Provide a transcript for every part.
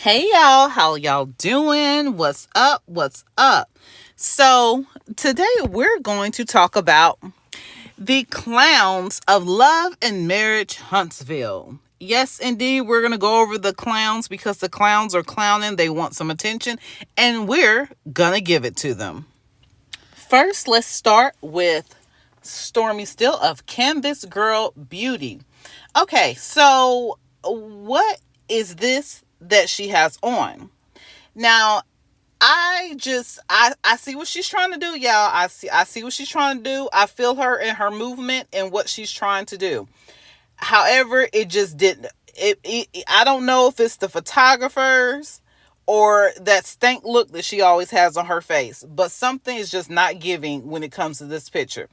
Hey y'all, how y'all doing? What's up? What's up? So, today we're going to talk about the clowns of love and marriage Huntsville. Yes, indeed, we're going to go over the clowns because the clowns are clowning, they want some attention, and we're going to give it to them. First, let's start with Stormy Still of Canvas Girl Beauty. Okay, so what is this that she has on? Now, I see what she's trying to do, y'all. I see what she's trying to do. I feel her in her movement and what she's trying to do. However, it just didn't. I don't know if it's the photographers or that stank look that she always has on her face, but something is just not giving when it comes to this picture.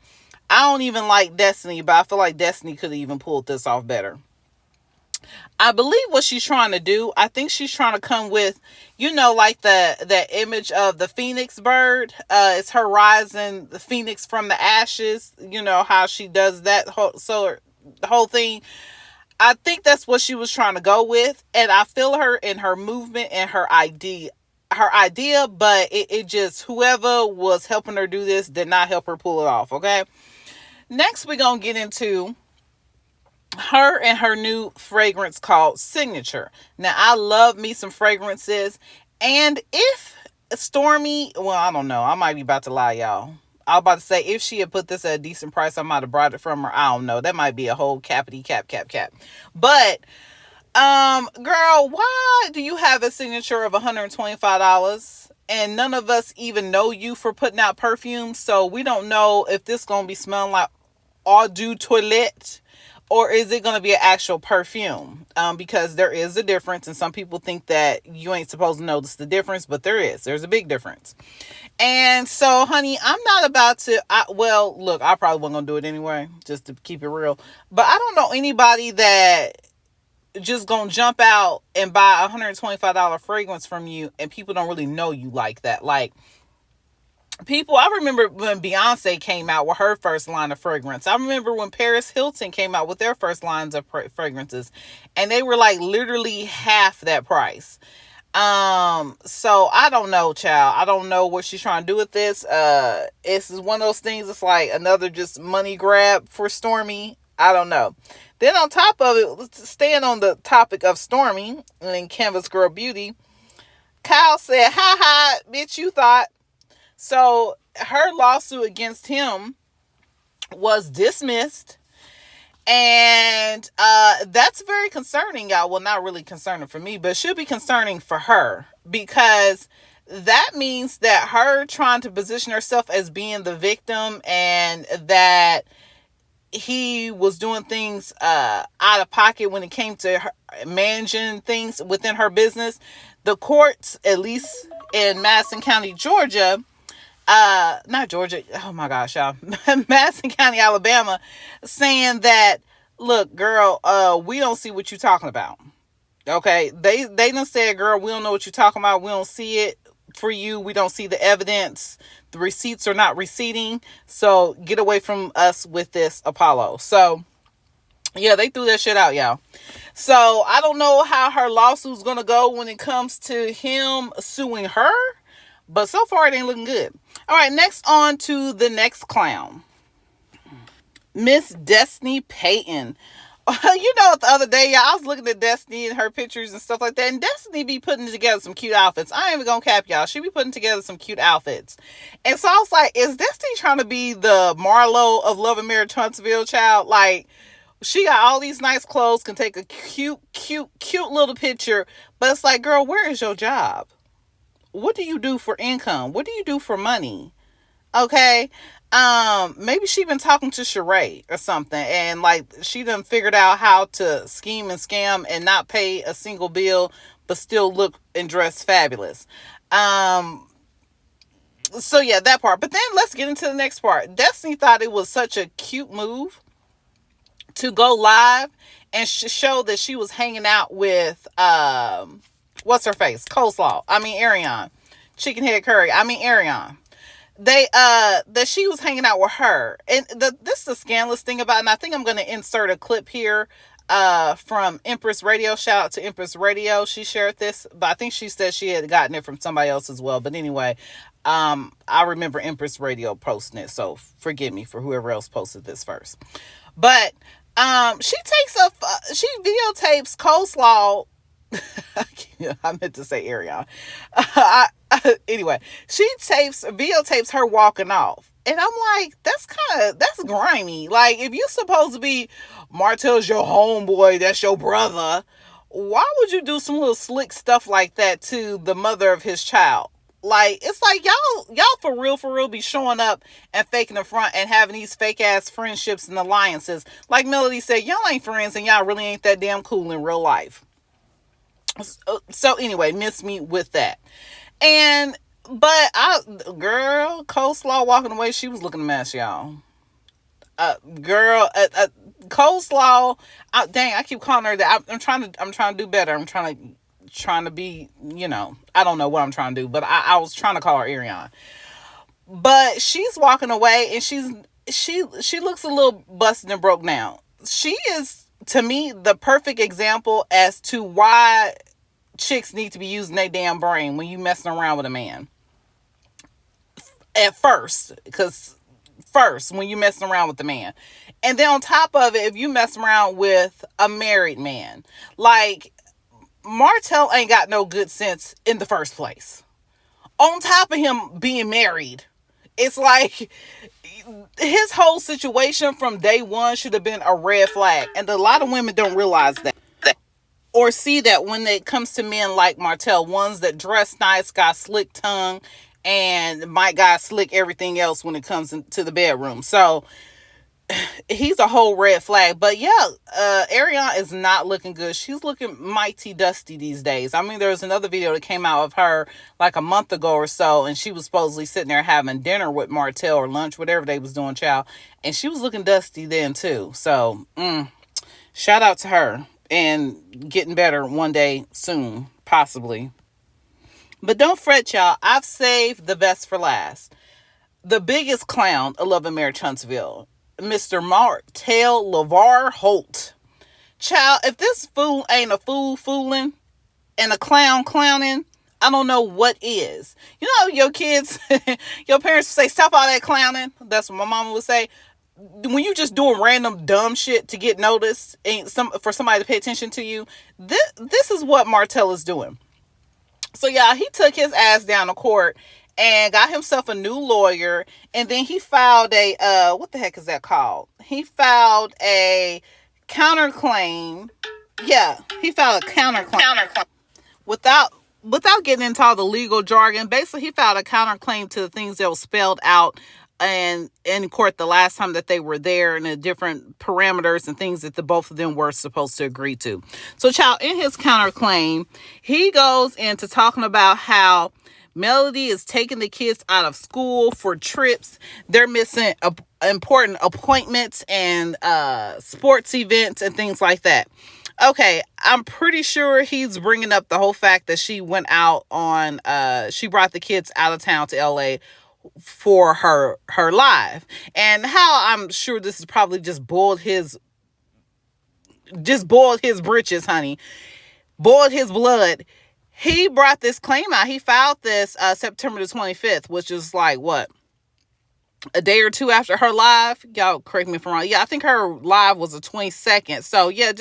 I don't even like Destiny, but I feel like Destiny could have even pulled this off better. I believe what she's trying to do, I think she's trying to come with, like that image of the phoenix bird. It's her rising the phoenix from the ashes. You know how she does that the whole thing. I think that's what she was trying to go with, and I feel her in her movement and her idea, but it just, whoever was helping her do this did not help her pull it off. Okay. Next, we're gonna get into her and her new fragrance called Signature. Now, I love me some fragrances, and if Stormy, well, I don't know, I might be about to lie, y'all. I was about to say, if she had put this at a decent price, I might have brought it from her. I don't know. That might be a whole cap. But, girl, why do you have a signature of $125? And none of us even know you for putting out perfume. So we don't know if this going to be smelling like Eau de Toilette, or is it going to be an actual perfume? Because there is a difference, and some people think that you ain't supposed to notice the difference, but there's a big difference. And so, honey, I'm not about to, look, I probably wasn't going to do it anyway, just to keep it real. But I don't know anybody that just going to jump out and buy a $125 fragrance from you, and people don't really know you like that. Like, people, I remember when Beyonce came out with her first line of fragrance. I remember when Paris Hilton came out with their first lines of fragrances, and they were like literally half that price. So I don't know, child. I don't know what she's trying to do with this. It's one of those things. It's like another just money grab for Stormy. I don't know. Then on top of it, let's staying on the topic of Stormy and Canvas Girl Beauty. Kyle said, "Ha, bitch, you thought." So her lawsuit against him was dismissed. And that's very concerning, y'all. Well, not really concerning for me, but it should be concerning for her, because that means that her trying to position herself as being the victim, and that he was doing things out of pocket when it came to her managing things within her business. The courts, at least in Madison County, Georgia, not Georgia, oh my gosh, y'all, Madison County, Alabama, saying that, look, girl, we don't see what you're talking about. Okay, they done said, girl, we don't know what you're talking about. We don't see it for you. We don't see the evidence. The receipts are not receipting. So get away from us with this, Apollo. So yeah, they threw that shit out, y'all. So I don't know how her lawsuit's gonna go when it comes to him suing her, but so far it ain't looking good. All right, next on to the next clown. Miss Destiny Payton. The other day, y'all, I was looking at Destiny and her pictures and stuff like that, and Destiny be putting together some cute outfits. I ain't even gonna cap y'all. She be putting together some cute outfits. And so I was like, is Destiny trying to be the Marlo of Love and Marriage Huntsville, child? Like, she got all these nice clothes, can take a cute little picture, but it's like, girl, where is your job? What do you do for income? What do you do for money? Okay. Maybe she been talking to Sheree or something, and like she done figured out how to scheme and scam and not pay a single bill, but still look and dress fabulous. So yeah, that part. But then let's get into the next part. Destiny thought it was such a cute move to go live and show that she was hanging out with, what's her face? Coleslaw. Ariane. Chicken head curry. Ariane. That she was hanging out with her. And this is the scandalous thing about it, and I think I'm going to insert a clip here from Empress Radio. Shout out to Empress Radio. She shared this, but I think she said she had gotten it from somebody else as well. But anyway, I remember Empress Radio posting it, so forgive me for whoever else posted this first. But she videotapes coleslaw. I meant to say Ariana. Anyway, she videotapes her walking off. And I'm like, that's grimy. Like, if you supposed to be Martell's your homeboy, that's your brother, why would you do some little slick stuff like that to the mother of his child? Like, it's like y'all for real be showing up and faking the front and having these fake ass friendships and alliances. Like Melody said, y'all ain't friends and y'all really ain't that damn cool in real life. So anyway, miss me with that. Coleslaw walking away, she was looking a mess, y'all. Coleslaw. Dang, I keep calling her that. I'm trying to do better. I'm trying to be, I don't know what I'm trying to do, but I was trying to call her Ariana. But she's walking away, and she looks a little busted and broke down. She is, to me, the perfect example as to why chicks need to be using their damn brain when you messing around with a man. At first, when you messing around with the man. And then on top of it, if you mess around with a married man, like, Martell ain't got no good sense in the first place. On top of him being married, it's like his whole situation from day one should have been a red flag. And a lot of women don't realize that or see that when it comes to men like Martell, ones that dress nice, got slick tongue, and might got slick everything else when it comes into the bedroom. So he's a whole red flag. But yeah, Ariana is not looking good. She's looking mighty dusty these days. I mean, there was another video that came out of her like a month ago or so, and she was supposedly sitting there having dinner with Martell or lunch, whatever they was doing, child, and she was looking dusty then too. So shout out to her, and getting better one day soon, possibly. But don't fret, y'all. I've saved the best for last. The biggest clown of Love and Marriage Huntsville, Mr. Martell LeVar Holt. Child, if this fool ain't a fool fooling and a clown clowning, I don't know what is. You know, your kids, your parents would say, stop all that clowning. That's what my mama would say. When you just doing random dumb shit to get noticed and for somebody to pay attention to you, this is what Martell is doing. So yeah, he took his ass down to court and got himself a new lawyer, and then he filed a what the heck is that called? He filed a counterclaim. Yeah, he filed a counterclaim. Without getting into all the legal jargon, basically he filed a counterclaim to the things that were spelled out and in court the last time that they were there, and the different parameters and things that the both of them were supposed to agree to. So, child, in his counterclaim, he goes into talking about how Melody is taking the kids out of school for trips. They're missing important appointments and sports events and things like that. Okay, I'm pretty sure he's bringing up the whole fact that she went out on, she brought the kids out of town to LA for her live, and how I'm sure this is probably just boiled his britches, honey, boiled his blood. He brought this claim out. He filed this September the 25th, which is like what, a day or two after her live. Y'all correct me if I'm wrong. Yeah, I think her live was the 22nd. So yeah,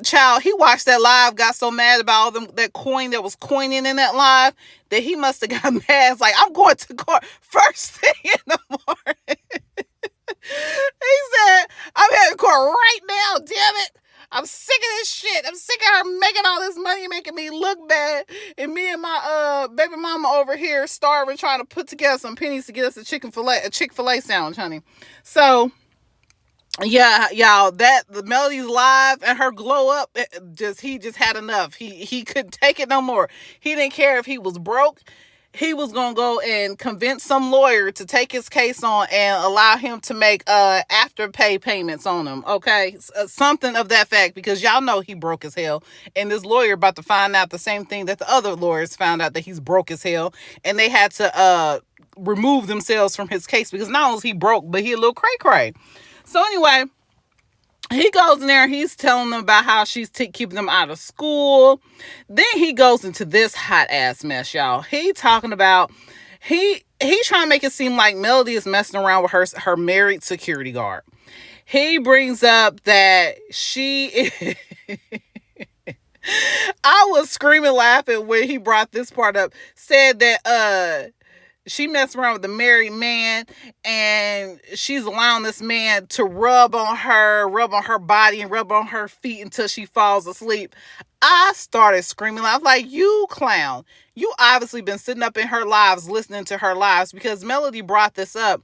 child, he watched that live, got so mad about all that coin that was coining in that live that he must have got mad. It's like, I'm going to court first thing in the morning. He said, I'm heading to court right now, damn it. I'm sick of this shit. I'm sick of her making all this money, making me look bad. And me and my baby mama over here starving, trying to put together some pennies to get us a Chick-fil-A sandwich, honey. So, yeah, y'all, the Melody's live and her glow up, he just had enough. He couldn't take it no more. He didn't care if he was broke. He was going to go and convince some lawyer to take his case on and allow him to make afterpay payments on him. Okay. Something of that fact, because y'all know he broke as hell. And this lawyer about to find out the same thing that the other lawyers found out, that he's broke as hell. And they had to remove themselves from his case because not only is he broke, but he a little cray-cray. So anyway, He goes in there and he's telling them about how she's keeping them out of school. Then he goes into this hot ass mess, y'all. He talking about he trying to make it seem like Melody is messing around with her married security guard. He brings up that she I was screaming laughing when he brought this part up. Said that she messed around with a married man and she's allowing this man to rub on her body and rub on her feet until she falls asleep. I started screaming. I was like, you clown. You obviously been sitting up in her lives listening to her lives, because Melody brought this up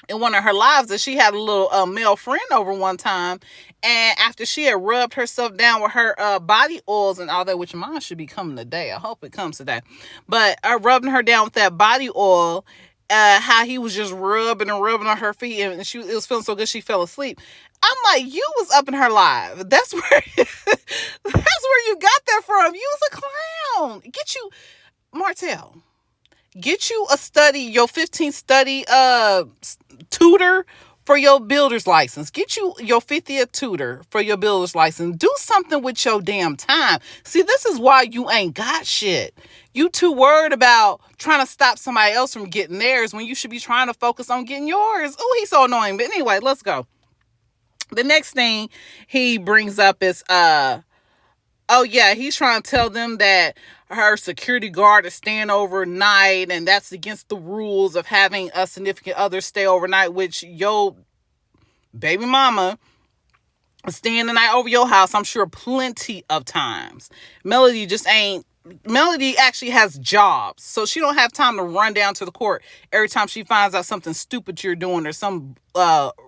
in one of her lives that she had a little male friend over one time, and after she had rubbed herself down with her body oils and all that, which mine should be coming today, I hope it comes today, but rubbing her down with that body oil, how he was just rubbing on her feet, and it was feeling so good she fell asleep. I'm like, you was up in her live. That's where you got that from. You was a clown. Get you, Martell, get you a study, your 15 study tutor for your builder's license. Get you your 50th tutor for your builder's license. Do something with your damn time. See, this is why you ain't got shit. You too worried about trying to stop somebody else from getting theirs when you should be trying to focus on getting yours. Oh, he's so annoying. But anyway, let's go. The next thing he brings up is oh yeah, he's trying to tell them that her security guard is staying overnight, and that's against the rules of having a significant other stay overnight, which your baby mama is staying the night over your house, I'm sure, plenty of times. Melody actually has jobs, so she don't have time to run down to the court every time she finds out something stupid you're doing or some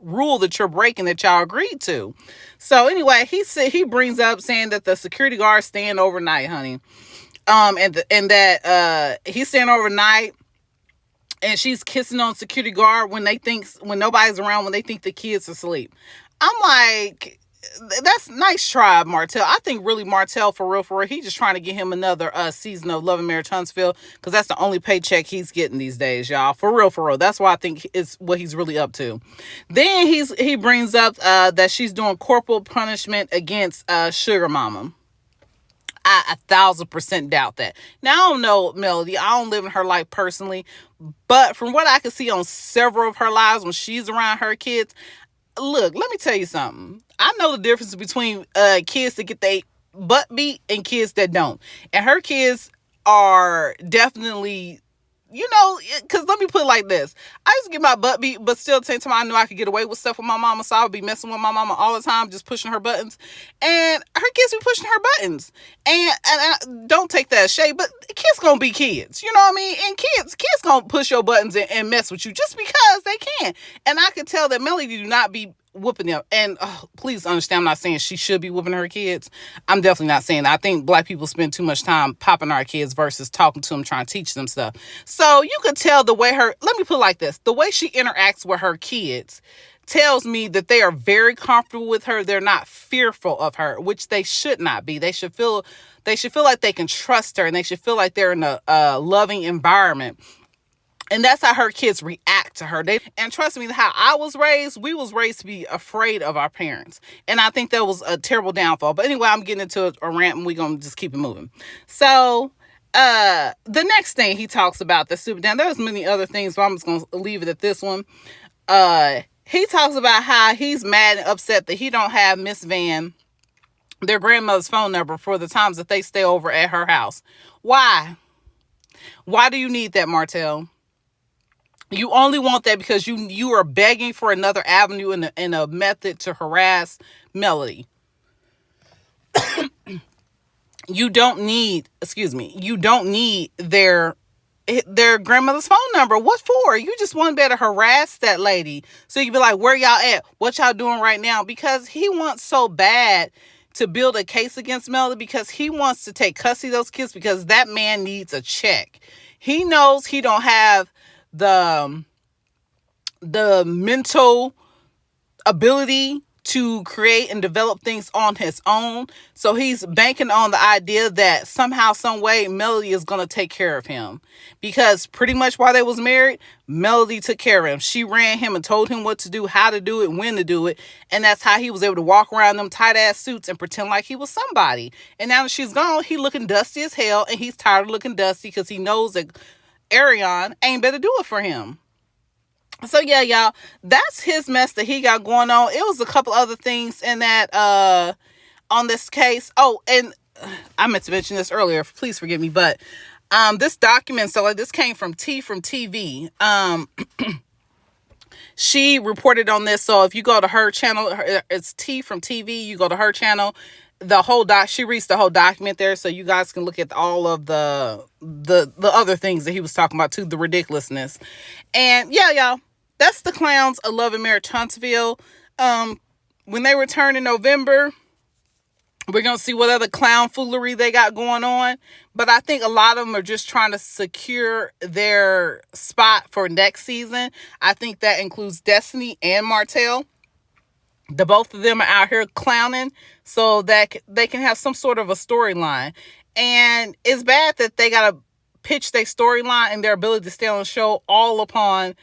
rule that you're breaking that y'all agreed to. So anyway, he brings up saying that the security guard's staying overnight, honey. And that he's staying overnight and she's kissing on security guard when nobody's around, when they think the kids are asleep. I'm like, that's nice try, Martell. I think really Martell, for real, he just trying to get him another season of Love and Marriage Huntsville, because that's the only paycheck he's getting these days, y'all. For real. That's why I think it's what he's really up to. Then he brings up that she's doing corporal punishment against Sugar Mama. I 1,000% doubt that. Now, I don't know Melody. I don't live in her life personally, but from what I can see on several of her lives when she's around her kids, look, let me tell you something. I know the difference between kids that get their butt beat and kids that don't. And her kids are definitely, because let me put it like this. I used to get my butt beat, but still at the same time, I knew I could get away with stuff with my mama, so I would be messing with my mama all the time, just pushing her buttons. And her kids be pushing her buttons. And I don't take that as shade, but kids gonna be kids. You know what I mean? And kids gonna push your buttons and mess with you just because they can. And I could tell that Melody do not be whooping them. And please understand, I'm not saying she should be whooping her kids. I'm definitely not saying that. I think black people spend too much time popping our kids versus talking to them, trying to teach them stuff. So you could tell the way let me put it like this, the way she interacts with her kids tells me that they are very comfortable with her. They're not fearful of her, which they should not be. They should feel like they can trust her, and they should feel like they're in a loving environment. And that's how her kids react to her. And trust me, how I was raised, we was raised to be afraid of our parents. And I think that was a terrible downfall. But anyway, I'm getting into a rant and we're going to just keep it moving. So the next thing he talks about, the super down, there's many other things, but I'm just going to leave it at this one. He talks about how he's mad and upset that he don't have Miss Van, their grandmother's phone number, for the times that they stay over at her house. Why? Why do you need that, Martell? You only want that because you are begging for another avenue and a method to harass Melody. You don't need their grandmother's phone number. What for? You just want to better harass that lady. So you can be like, where y'all at? What y'all doing right now? Because he wants so bad to build a case against Melody, because he wants to take custody of those kids, because that man needs a check. He knows he don't have the mental ability to create and develop things on his own. So he's banking on the idea that somehow, some way, Melody is going to take care of him. Because pretty much while they was married, Melody took care of him. She ran him and told him what to do, how to do it, when to do it. And that's how he was able to walk around them tight ass suits and pretend like he was somebody. And now that she's gone, he looking dusty as hell. And he's tired of looking dusty because he knows that Ariane ain't better do it for him. So yeah, y'all, that's his mess that he got going on. It was a couple other things in that on this case. Oh, and I meant to mention this earlier. Please forgive me, but this document, so this came from T from TV. She reported on this. So if you go to her channel, it's T from TV. You go to her channel. She reads the whole document there, so you guys can look at all of the other things that he was talking about too, the ridiculousness. And yeah, y'all, that's the clowns of Love and Marriage Huntsville. When they return in November, we're going to see what other clown foolery they got going on. But I think a lot of them are just trying to secure their spot for next season. I think that includes Destiny and Martell. The both of them are out here clowning so that they can have some sort of a storyline. And it's bad that they got to pitch their storyline and their ability to stay on the show all upon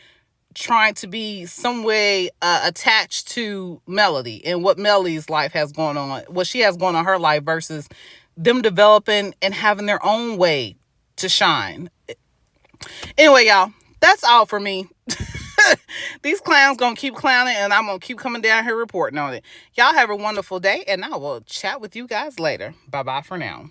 trying to be some way attached to Melody and what Melody's life has going on, what she has going on in her life versus them developing and having their own way to shine. Anyway, y'all, that's all for me. These clowns gonna keep clowning and I'm gonna keep coming down here reporting on it. Y'all have a wonderful day and I will chat with you guys later. Bye-bye for now.